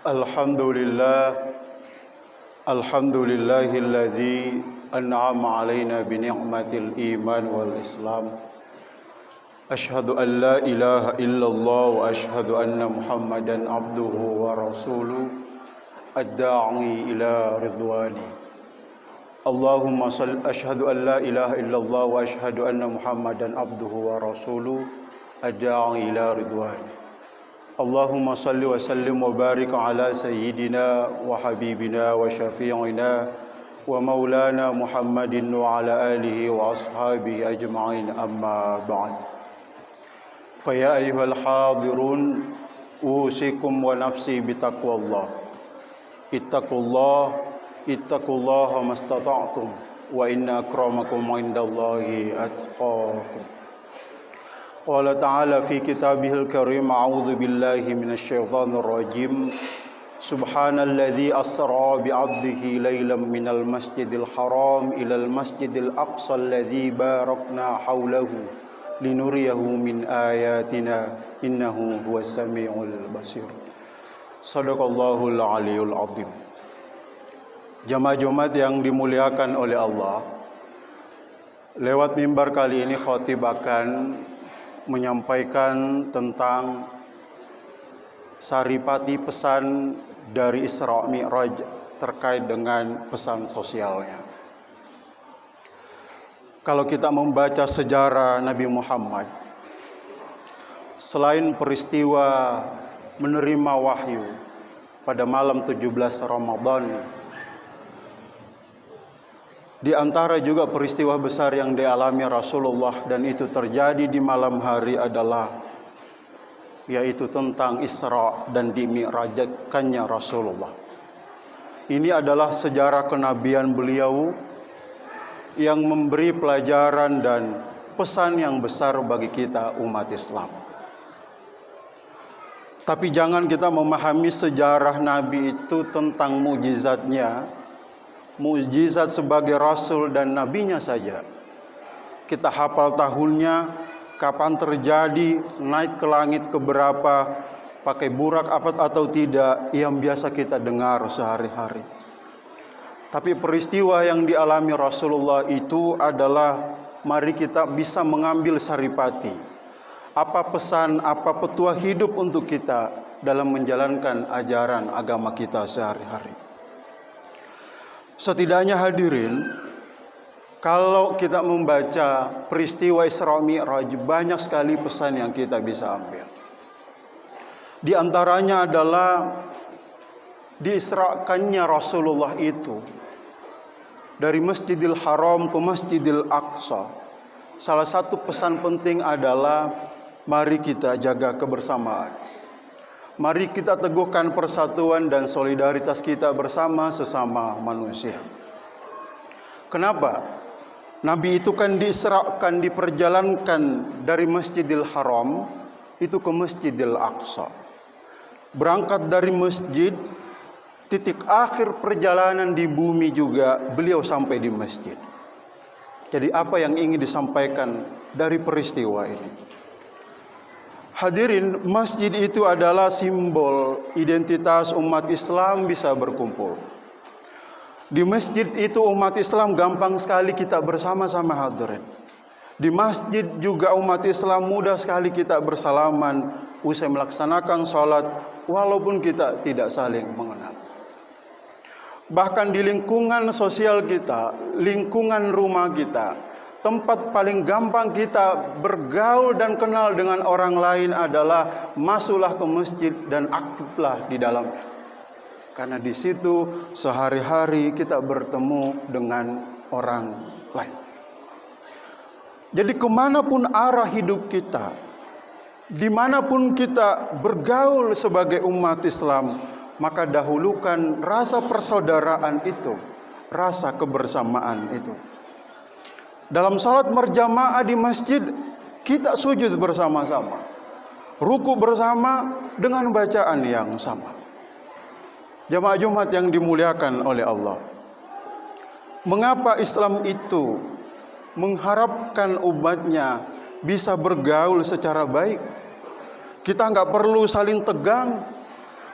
Alhamdulillah, alhamdulillahilladzi an'ama alaina bi ni'matil iman wal islam. Asyhadu an la ilaha illallah wa asyhadu anna Muhammadan abduhu wa rasuluh ad-da'i ila ridwani. Allahumma salli asyhadu an la ilaha illallah wa asyhadu anna Muhammadan abduhu wa rasuluh ad-da'i ila ridwani. Allahumma salli wa sallim wa barik ala sayyidina wa habibina wa syafi'ina wa maulana Muhammadin wa ala alihi wa ashabihi ajma'in, amma ba'd. Fa ya ayyuhal hadirun, usikum wa nafsi bitaqwallah. Ittaqullaha mastata'tum wa inna akramakum 'indallahi atqakum. Qala ta'ala fi kitabihil karim, a'udzu billahi minasy syaithanir rajim. Subhanalladzi asra bi 'abdihi lailan minal masjidil haram ilal masjidil aqsa alladzi barakna haulahu linuriyahu min ayatina innahu huwas samiul basir. Shadaqallahul aliyul azim. Jamaah-jamaah yang dimuliakan oleh Allah, lewat mimbar kali ini khatib akan menyampaikan tentang saripati pesan dari Isra Mi'raj terkait dengan pesan sosialnya. Kalau kita membaca sejarah Nabi Muhammad, selain peristiwa menerima wahyu pada malam 17 Ramadan, di antara juga peristiwa besar yang dialami Rasulullah dan itu terjadi di malam hari adalah yaitu tentang Isra dan dimi'rajkannya Rasulullah. Ini adalah sejarah kenabian beliau yang memberi pelajaran dan pesan yang besar bagi kita umat Islam. Tapi jangan kita memahami sejarah Nabi itu tentang mukjizatnya, mukjizat sebagai rasul dan nabinya saja. Kita hafal tahunnya, kapan terjadi, naik ke langit keberapa, pakai burak apa atau tidak, yang biasa kita dengar sehari-hari. Tapi peristiwa yang dialami Rasulullah itu adalah mari kita bisa mengambil saripati. Apa pesan, apa petua hidup untuk kita dalam menjalankan ajaran agama kita sehari-hari. Setidaknya hadirin, kalau kita membaca peristiwa Isra Mi'raj, banyak sekali pesan yang kita bisa ambil. Di antaranya adalah diisrakannya Rasulullah itu dari Masjidil Haram ke Masjidil Aqsa. Salah satu pesan penting adalah mari kita jaga kebersamaan. Mari kita teguhkan persatuan dan solidaritas kita bersama sesama manusia. Kenapa? Nabi itu kan diisrakan, diperjalankan dari Masjidil Haram itu ke Masjidil Aqsa. Berangkat dari masjid, titik akhir perjalanan di bumi juga beliau sampai di masjid. Jadi apa yang ingin disampaikan dari peristiwa ini? Hadirin, masjid itu adalah simbol identitas umat Islam bisa berkumpul. Di masjid itu umat Islam gampang sekali kita bersama-sama hadirin. Di masjid juga umat Islam mudah sekali kita bersalaman usai melaksanakan sholat walaupun kita tidak saling mengenal. Bahkan di lingkungan sosial kita, lingkungan rumah kita, tempat paling gampang kita bergaul dan kenal dengan orang lain adalah masuklah ke masjid dan aktiflah di dalamnya. Karena di situ sehari-hari kita bertemu dengan orang lain. Jadi kemanapun arah hidup kita, dimanapun kita bergaul sebagai umat Islam, maka dahulukan rasa persaudaraan itu, rasa kebersamaan itu. Dalam salat berjamaah di masjid, kita sujud bersama-sama, ruku bersama dengan bacaan yang sama. Jamaah Jumat yang dimuliakan oleh Allah, mengapa Islam itu mengharapkan umatnya bisa bergaul secara baik? Kita nggak perlu saling tegang,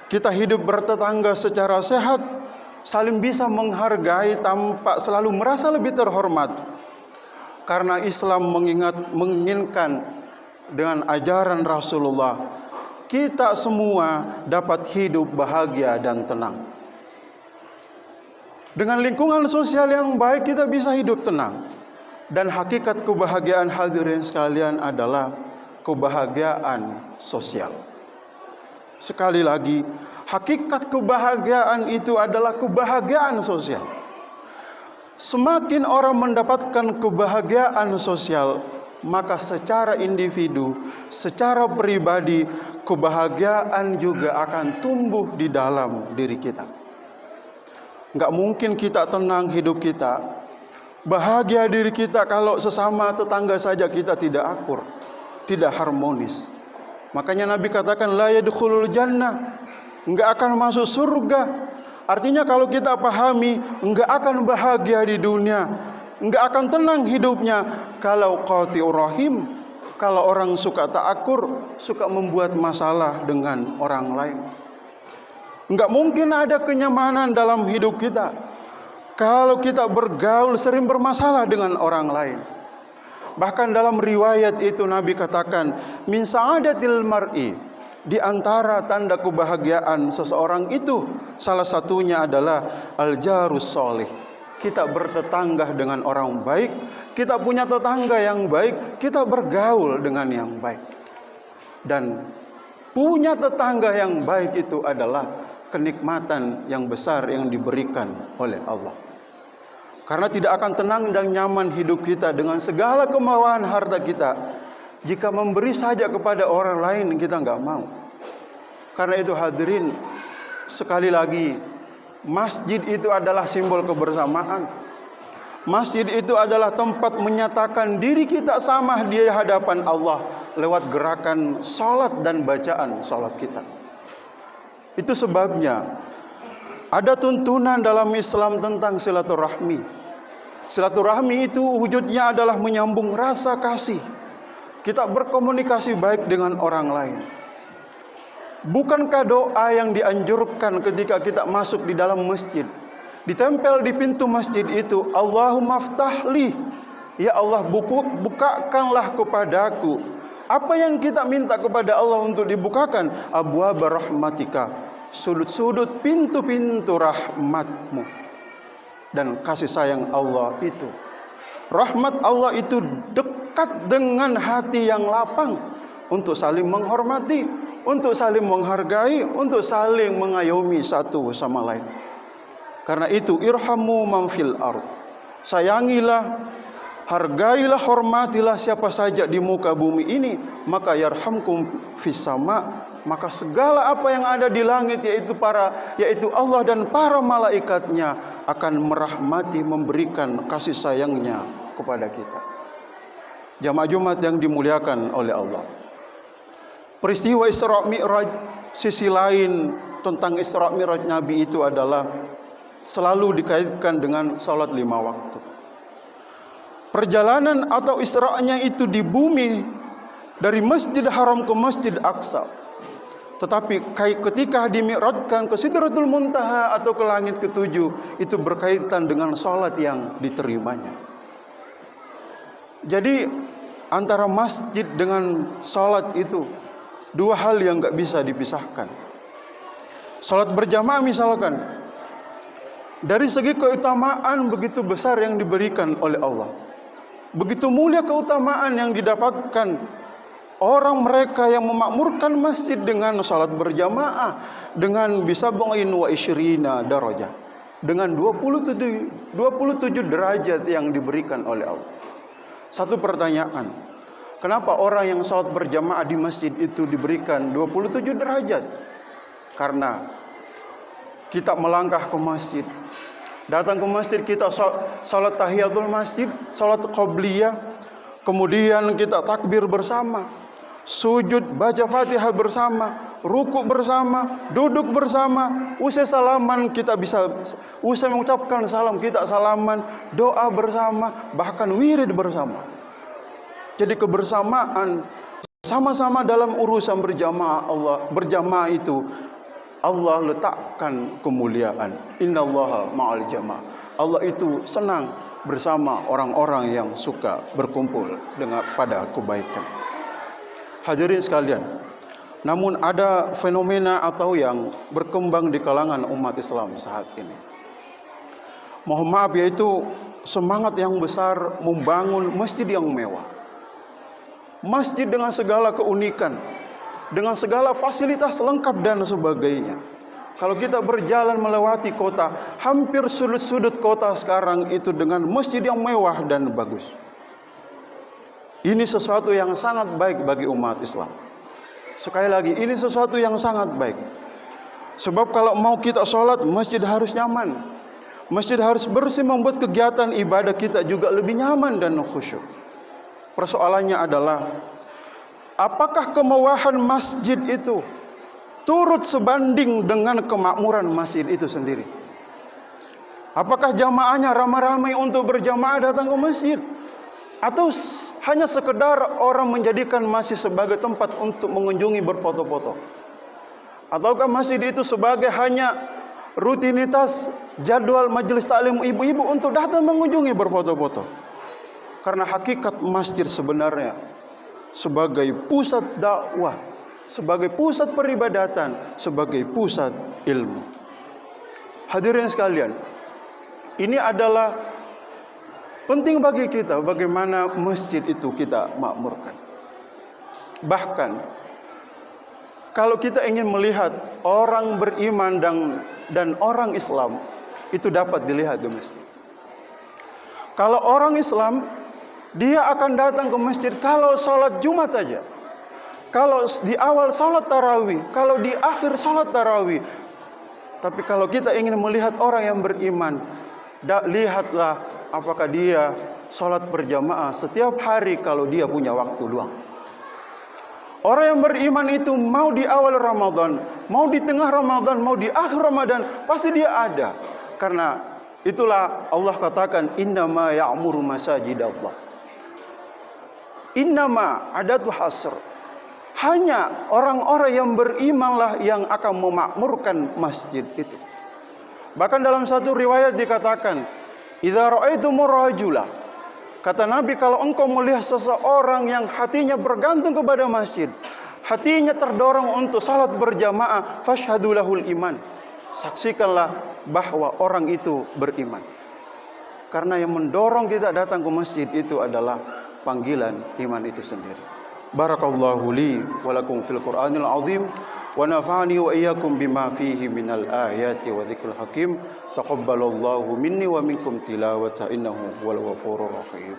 kita hidup bertetangga secara sehat, saling bisa menghargai tanpa selalu merasa lebih terhormat. Karena Islam menginginkan dengan ajaran Rasulullah, kita semua dapat hidup bahagia dan tenang. Dengan lingkungan sosial yang baik kita bisa hidup tenang. Dan hakikat kebahagiaan hadirin sekalian adalah kebahagiaan sosial. Sekali lagi, hakikat kebahagiaan itu adalah kebahagiaan sosial. Semakin orang mendapatkan kebahagiaan sosial, maka secara individu, secara pribadi, kebahagiaan juga akan tumbuh di dalam diri kita. Enggak mungkin kita tenang hidup kita, bahagia diri kita kalau sesama tetangga saja kita tidak akur, tidak harmonis. Makanya Nabi katakan la yadkhulul jannah, enggak akan masuk surga. Artinya kalau kita pahami, enggak akan bahagia di dunia, enggak akan tenang hidupnya kalau qati'ur rahim, kalau orang suka tak akur, suka membuat masalah dengan orang lain. Enggak mungkin ada kenyamanan dalam hidup kita kalau kita bergaul sering bermasalah dengan orang lain. Bahkan dalam riwayat itu Nabi katakan, min sa'adatil mar'i, di antara tanda kebahagiaan seseorang itu salah satunya adalah al-jarus sholih. Kita bertetangga dengan orang baik, kita punya tetangga yang baik, kita bergaul dengan yang baik. Dan punya tetangga yang baik itu adalah kenikmatan yang besar yang diberikan oleh Allah. Karena tidak akan tenang dan nyaman hidup kita dengan segala kemauan harta kita jika memberi saja kepada orang lain kita enggak mau. Karena itu hadirin, sekali lagi, masjid itu adalah simbol kebersamaan. Masjid itu adalah tempat menyatakan diri kita sama di hadapan Allah lewat gerakan salat dan bacaan salat kita. Itu sebabnya ada tuntunan dalam Islam tentang silaturahmi. Silaturahmi itu wujudnya adalah menyambung rasa kasih. Kita berkomunikasi baik dengan orang lain. Bukankah doa yang dianjurkan ketika kita masuk di dalam masjid, ditempel di pintu masjid itu, Allahumma ftahli, ya Allah bukakanlah kepadaku. Apa yang kita minta kepada Allah untuk dibukakan? Abwaaba rahmatika, sudut-sudut pintu-pintu rahmatmu. Dan kasih sayang Allah itu, rahmat Allah itu dekat dengan hati yang lapang untuk saling menghormati, untuk saling menghargai, untuk saling mengayomi satu sama lain. Karena itu irhamu man fil ardh, sayangilah, hargailah, hormatilah siapa saja di muka bumi ini, maka yarhamkum fis sama, maka segala apa yang ada di langit yaitu Allah dan para malaikatnya akan merahmati, memberikan kasih sayangnya kepada kita. Jamaah Jumat yang dimuliakan oleh Allah, peristiwa Isra Mi'raj, sisi lain tentang Isra Mi'raj Nabi itu adalah selalu dikaitkan dengan salat 5 waktu. Perjalanan atau Isra-nya itu di bumi dari Masjid Haram ke Masjid Aqsa. Tetapi ketika dimi'rajkan ke Sidratul Muntaha atau ke langit ke-7, itu berkaitan dengan salat yang diterimanya. Jadi antara masjid dengan salat itu dua hal yang enggak bisa dipisahkan. Salat berjamaah misalkan, dari segi keutamaan begitu besar yang diberikan oleh Allah, begitu mulia keutamaan yang didapatkan orang mereka yang memakmurkan masjid dengan salat berjamaah, dengan bisa ba'in wa isyrina darajah, dengan 27 derajat yang diberikan oleh Allah. Satu pertanyaan, kenapa orang yang salat berjamaah di masjid itu diberikan 27 derajat? Karena kita melangkah ke masjid, datang ke masjid, kita salat tahiyatul masjid, salat qabliyah, kemudian kita takbir bersama, sujud, baca Fatihah bersama, rukuk bersama, duduk bersama, usai salaman kita bisa, usai mengucapkan salam kita salaman, doa bersama, bahkan wirid bersama. Jadi kebersamaan sama-sama dalam urusan berjamaah Allah, berjamaah itu Allah letakkan kemuliaan. Innallaha ma'al jamaah. Allah itu senang bersama orang-orang yang suka berkumpul dengan pada kebaikan. Hadirin sekalian, namun ada fenomena atau yang berkembang di kalangan umat Islam saat ini. Mohon maaf, yaitu semangat yang besar membangun masjid yang mewah. Masjid dengan segala keunikan, dengan segala fasilitas lengkap dan sebagainya. Kalau kita berjalan melewati kota, hampir sudut-sudut kota sekarang itu dengan masjid yang mewah dan bagus. Ini sesuatu yang sangat baik bagi umat Islam. Sekali lagi, ini sesuatu yang sangat baik. Sebab kalau mau kita sholat, masjid harus nyaman. Masjid harus bersih, membuat kegiatan ibadah kita juga lebih nyaman dan khusyuk. Persoalannya adalah, apakah kemewahan masjid itu turut sebanding dengan kemakmuran masjid itu sendiri? Apakah jamaahnya ramai-ramai untuk berjamaah datang ke masjid? Atau hanya sekedar orang menjadikan masjid sebagai tempat untuk mengunjungi berfoto-foto? Ataukah masjid itu sebagai hanya rutinitas jadwal majelis taklim ibu-ibu untuk datang mengunjungi berfoto-foto? Karena hakikat masjid sebenarnya sebagai pusat dakwah, sebagai pusat peribadatan, sebagai pusat ilmu. Hadirin sekalian, ini adalah penting bagi kita bagaimana masjid itu kita makmurkan. Bahkan kalau kita ingin melihat orang beriman dan orang Islam, itu dapat dilihat di masjid. Kalau orang Islam, dia akan datang ke masjid kalau sholat Jumat saja, kalau di awal sholat tarawih, kalau di akhir sholat tarawih. Tapi kalau kita ingin melihat orang yang beriman, lihatlah apakah dia sholat berjamaah setiap hari kalau dia punya waktu luang. Orang yang beriman itu mau di awal Ramadan, mau di tengah Ramadan, mau di akhir Ramadan, pasti dia ada. Karena itulah Allah katakan, innama ya'muru masajidallah. Innama adatu hasr. Hanya orang-orang yang berimanlah yang akan memakmurkan masjid itu. Bahkan dalam satu riwayat dikatakan, idza ra'aitumur rajula, kata Nabi, kalau engkau melihat seseorang yang hatinya bergantung kepada masjid, hatinya terdorong untuk salat berjamaah, fashhadu lahul iman. Saksikanlah bahwa orang itu beriman. Karena yang mendorong kita datang ke masjid itu adalah panggilan iman itu sendiri. Barakallahu li wa lakum fil Qur'anil azim wa nafa'ani wa iyyakum bima fihi minal ayati wa dzikril hakim. Taqabbalallahu minni wa minkum tilawata innahu huwal ghafurur rahim.